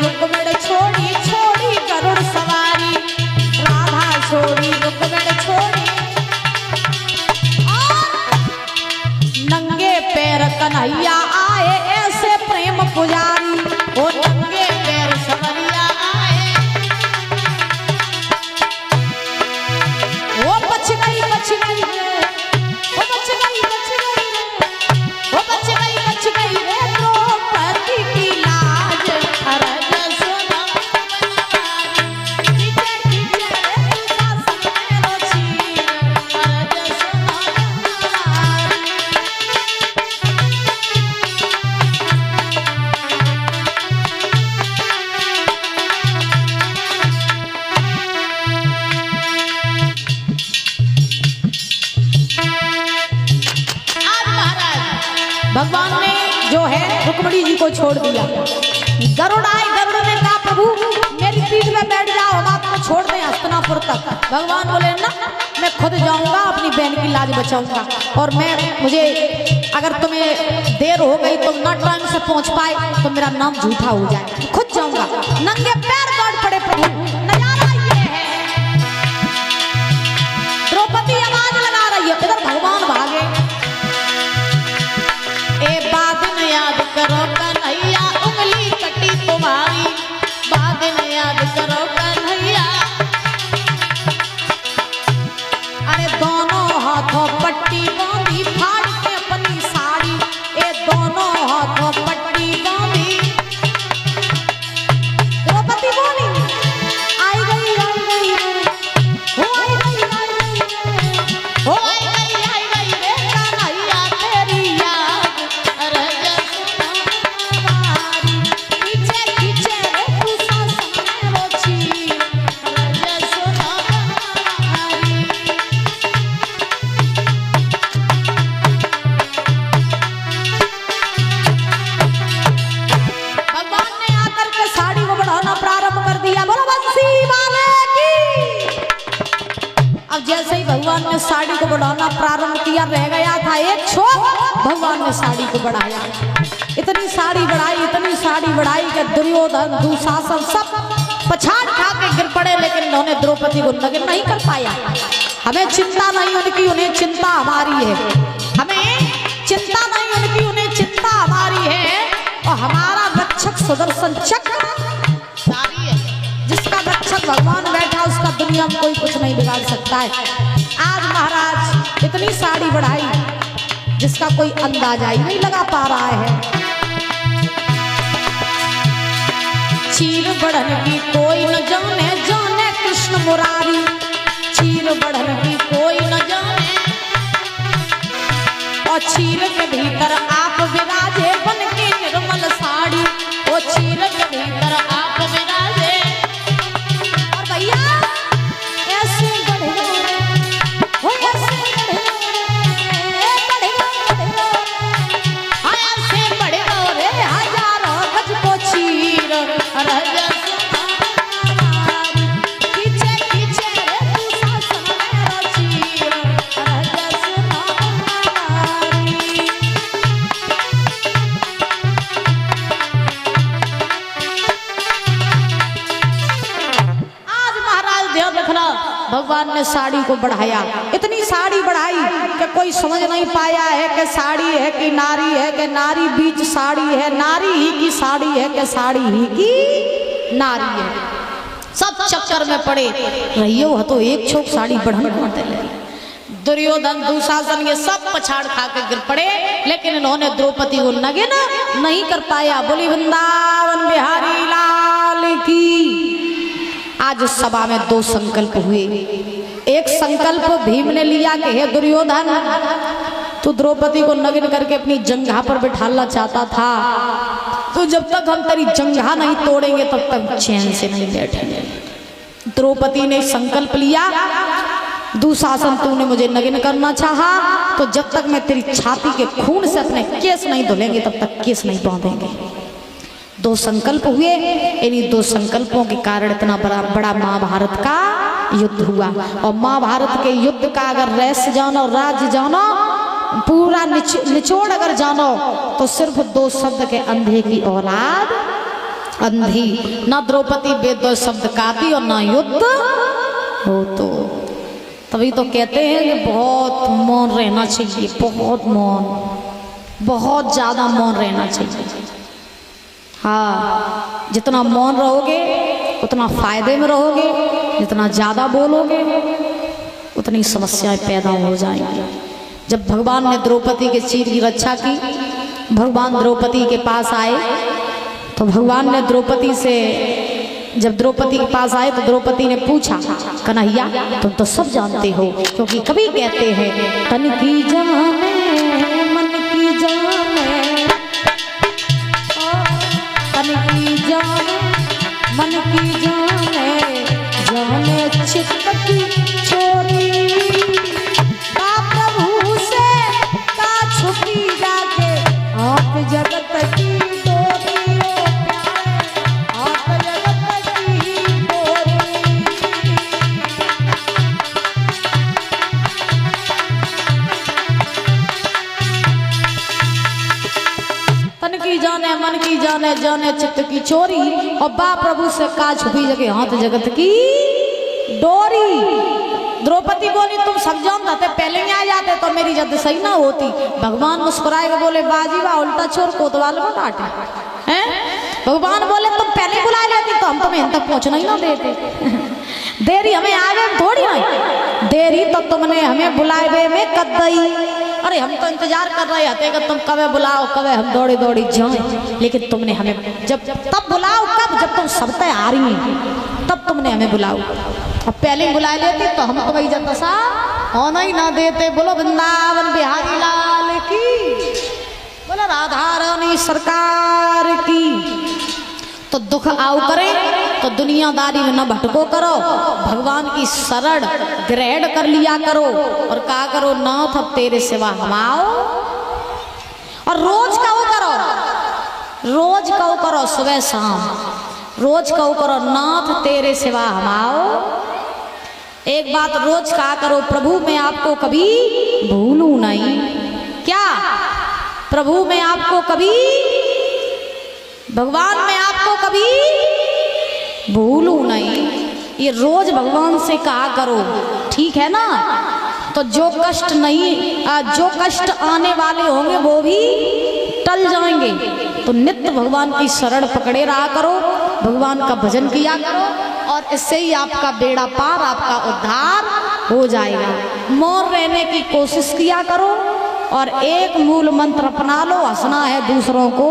रुकमण छोड़ी छोड़ी गरुड़ सवारी, राधा छोड़ी रुकमण छोड़ी नंगे पैर कन्हैया आए ऐसे प्रेम पुजारी, ओ नंगे पैर सवरिया आए, वो बच गई रे, वो बच गई रे, वो बच गई रे द्रौपदी की लाज, अरग सुना खींचे खींचे रे दुशासन मेरो चीर, अरग सुना भगवान ने जो है रुक्मिणी जी को छोड़ दिया। गरुड़ आए, गरुड़ ने कहा प्रभु मेरी पीठ में बैठ जाओ, हम आपको छोड़ दें हस्तिनापुर तक। भगवान बोले ना मैं खुद जाऊंगा, अपनी बहन की लाज बचाऊंगा, और मुझे अगर तुम्हें देर हो गई तुम ना टाइम से पहुंच पाए तो मेरा नाम झूठा हो जाए, खुद जाऊंगा। नंगे पैर दौड़ पड़े प्रभु। नजारा ये है, द्रौपदी आवाज लगा रही है, इधर भगवान भागे। याद करो कन्हैया उंगली कटी तुम्हारी, बाद में याद करो कन्हैया, अरे दोनों हाथों पट्टी बांधी फाड़ के अपनी साड़ी, ए दोनों हाथों पट्टी बांधी। द्रौपदी बोली आई गई रे, हो आई गई रे कन्हैया तेरी याद, अरे जैसे ही भगवान ने साड़ी को बढ़ाना प्रारंभ किया, रह गया था एक छोर, भगवान ने साड़ी को बढ़ाया। इतनी साड़ी बढ़ाई कि दुर्योधन दुशासन सब पछाड़ खा के गिर पड़े, लेकिन उन्होंने द्रौपदी को नग्न नहीं कर पाया। हमें चिंता नहीं उनकी, उन्हें चिंता हमारी है। हमें चिंता नहीं उनकी, उन्हें चिंता हमारी है। और हमारा रक्षक सुदर्शन चक्र सारी है, जिसका रक्षक भगवान बैठा उसका दुनिया में कोई कुछ नहीं बिगाड़ सकता है। आज महाराज इतनी साड़ी बढ़ाई जिसका कोई अंदाजा ही नहीं लगा पा रहा है। चीर बढ़न की कोई न जाने, जाने कृष्ण मुरारी, चीर बढ़न की कोई न जाने, और चीर के भीतर आप विराजे बन के निर्मल साड़ी, वो चीर के भीतर आप विराजे। और भैया ऐसे बढ़े हो, ऐसे बढ़े ऐसे बढ़े रे हजारों गज को चीर, खींचे खींचे रे दुशासन मेरो चीर, भगवान ने साड़ी को बढ़ाया। इतनी साड़ी बढ़ाई कि कोई समझ नहीं पाया है कि साड़ी है कि नारी है, कि नारी बीच साड़ी है, नारी ही की साड़ी है कि साड़ी ही की नारी है। सब चक्कर में पड़े रहियो हो तो एक छोक साड़ी बढ़न बढ़ते ले। दुर्योधन दुशासन ये सब पछाड़ खा के गिर पड़े, लेकिन इन्होंने द्रौपदी को नगिन नहीं कर पाया। बोली वृंदावन बिहारी लाल की। आज सभा में दो संकल्प हुए। एक संकल्प भीम ने लिया कि हे दुर्योधन, तू द्रौपदी को नगिन करके अपनी जंघा पर बिठाना चाहता था, तो जब तक हम तेरी जंघा नहीं तोड़ेंगे तब तक चैन से नहीं बैठेंगे। द्रौपदी ने संकल्प लिया, दुशासन तूने मुझे नगिन करना चाहा, तो जब तक मैं तेरी छाती के खून से अपने केस नहीं धुलेंगे तब तक केस नहीं बांधेंगे। दो संकल्प हुए। इन्हीं दो संकल्पों के कारण इतना बड़ा महाभारत का युद्ध हुआ। और महाभारत के युद्ध का अगर रहस्य जानो, राज्य जानो, पूरा निचोड़ अगर जानो, तो सिर्फ दो शब्द के अंधे की औलाद अंधी, ना द्रौपदी वेद शब्द गाती और ना युद्ध हो। तो तभी तो कहते हैं कि बहुत मौन रहना चाहिए, बहुत मौन, बहुत ज़्यादा मौन रहना चाहिए। हाँ, जितना मौन रहोगे उतना फायदे में रहोगे, जितना ज़्यादा बोलोगे उतनी समस्याएं पैदा हो जाएंगी। जब भगवान ने द्रौपदी के चीर की रक्षा की, भगवान द्रौपदी के पास आए तो भगवान ने द्रौपदी से, जब द्रौपदी के पास आए तो द्रौपदी ने पूछा, कन्हैया तुम तो सब जानते हो, क्योंकि कभी कहते हैं तन की जाने मन की जाने, तन की जाने मन की जाने, जाने चित्त की चोरी, प्रभु से का छुपी जाके आप जगत की जाने मन की जाने, जाने चित्त की चोरी, और बा प्रभु से का छुपी जगह हाथ जगत की डोरी। द्रौपदी बोली तुम सब जानते थे, पहले ही आ जाते तो मेरी जद सही ना होती। भगवान मुस्कुराए के बोले बाजी बा उल्टा चोर कोतवाल को काटे हैं। भगवान बोले तुम पहले बुला लेती तो हम तुम्हें इन तक पहुंचना ही ना देते। देरी हमें आवे थोड़ी नहीं, देरी तो तुमने हमें बुलाए में कद दई। अरे हम तो इंतजार कर रहे थे कि तुम कब बुलाओ, कब हम दौड़ी दौड़ी जाएं, लेकिन तुमने हमें जब तब बुलाओ, कब जब तुम सब तय आ रही हैं तब तुमने हमें बुलाओ। अब पहले बुला लेती तो हम तुम्हें इज्जत सा होना ही ना देते। बोलो वृंदावन बिहारी लाल की, बोलो राधा रानी सरकार की। तो दुख आओ करे तो दुनियादारी में न भटको करो, भगवान की शरण ग्रहण कर लिया करो और कहा करो नाथ अब तेरे सिवा हम आओ। और रोज कहो करो, रोज कहो करो, सुबह शाम रोज कहो करो नाथ तेरे सिवा हम आओ। एक बात रोज कहा करो, प्रभु मैं आपको कभी भूलूं नहीं। क्या प्रभु मैं आपको कभी, भगवान मैं आपको कभी भूलूं नहीं। ये रोज भगवान से कहा करो, ठीक है ना। तो जो कष्ट नहीं, जो कष्ट आने वाले होंगे वो भी टल जाएंगे। तो नित्य भगवान की शरण पकड़े रहा करो, भगवान का भजन किया करो, और इससे ही आपका बेड़ा पार, आपका उद्धार हो जाएगा। मौन रहने की कोशिश किया करो और एक मूल मंत्र अपना लो, हंसना है दूसरों को।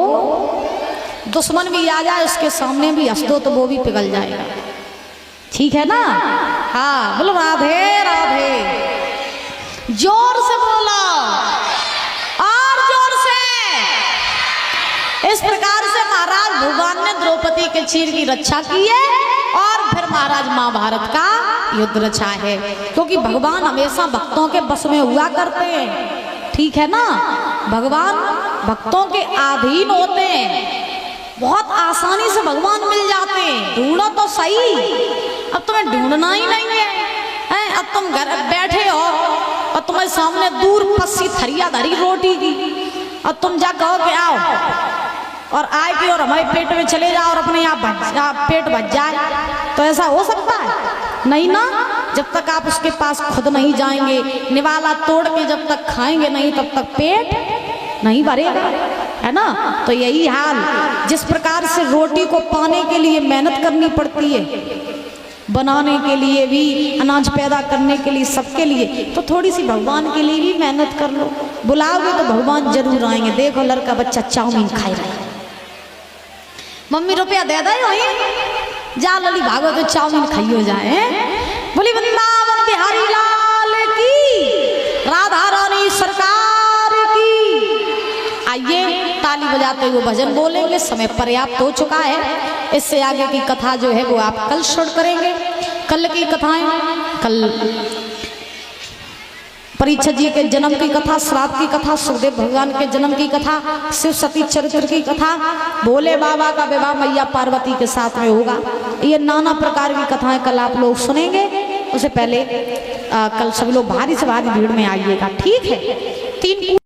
दुश्मन भी आ जाए उसके सामने भी हंस दो तो वो भी पिघल जाएगा, ठीक है ना। हाँ बोलो राधे राधे, जोर से बोलो और जोर से। इस प्रकार से महाराज भगवान ने द्रौपदी के चीर की रक्षा की है और फिर महाराज महाभारत का युद्ध रचा है, क्योंकि भगवान हमेशा भक्तों के बस में हुआ करते हैं, ठीक है ना। भगवान भक्तों के अधीन होते हैं, बहुत आसानी से भगवान मिल जाते हैं। ढूंढो तो सही, अब तुम्हें ढूंढना ही नहीं है। अब तुम घर बैठे हो और तुम्हारे सामने दूर पस्सी थरिया धरी रोटी की, और तुम जा कहो कि आओ, और आए कि और हमारे पेट में चले जाओ और अपने आप पेट भर जाए, तो ऐसा हो सकता है? नहीं ना। जब तक आप उसके पास खुद नहीं जाएंगे, निवाला तोड़ के जब तक खाएंगे नहीं तब तक पेट नहीं भरेगा, है ना। तो यही हाल, जिस प्रकार से रोटी को पाने के लिए मेहनत करनी पड़ती है, बनाने के लिए भी, अनाज पैदा करने के लिए, सबके लिए, तो थोड़ी सी भगवान के लिए भी मेहनत कर लो। बुलाओगे तो भगवान जरूर आएंगे। देखो लड़का बच्चा चाउमीन खाई रहा है, मम्मी रुपया दे दे वही जा लली भागो तो चाउमीन खाइयो जाए। बोली वृंदावन बिहारी लाल की, राधा रानी सरकार की। आइए ताली बजाते हुए भजन बोलेंगे, समय पर्याप्त हो चुका है। इससे आगे की कथा जो है वो आप कल श्रवण करेंगे। कल की कथाएं, कल परीक्षित जी के जन्म की कथा, श्राद्ध की कथा, सुखदेव भगवान के जन्म की कथा, शिव सती चरित्र की कथा, भोले बाबा का विवाह मैया पार्वती के साथ में होगा। ये नाना प्रकार की कथाएं कल आप लोग सुनेंगे। उससे पहले कल सभी लोग भारी से भारी भीड़ में आइएगा, ठीक है। 3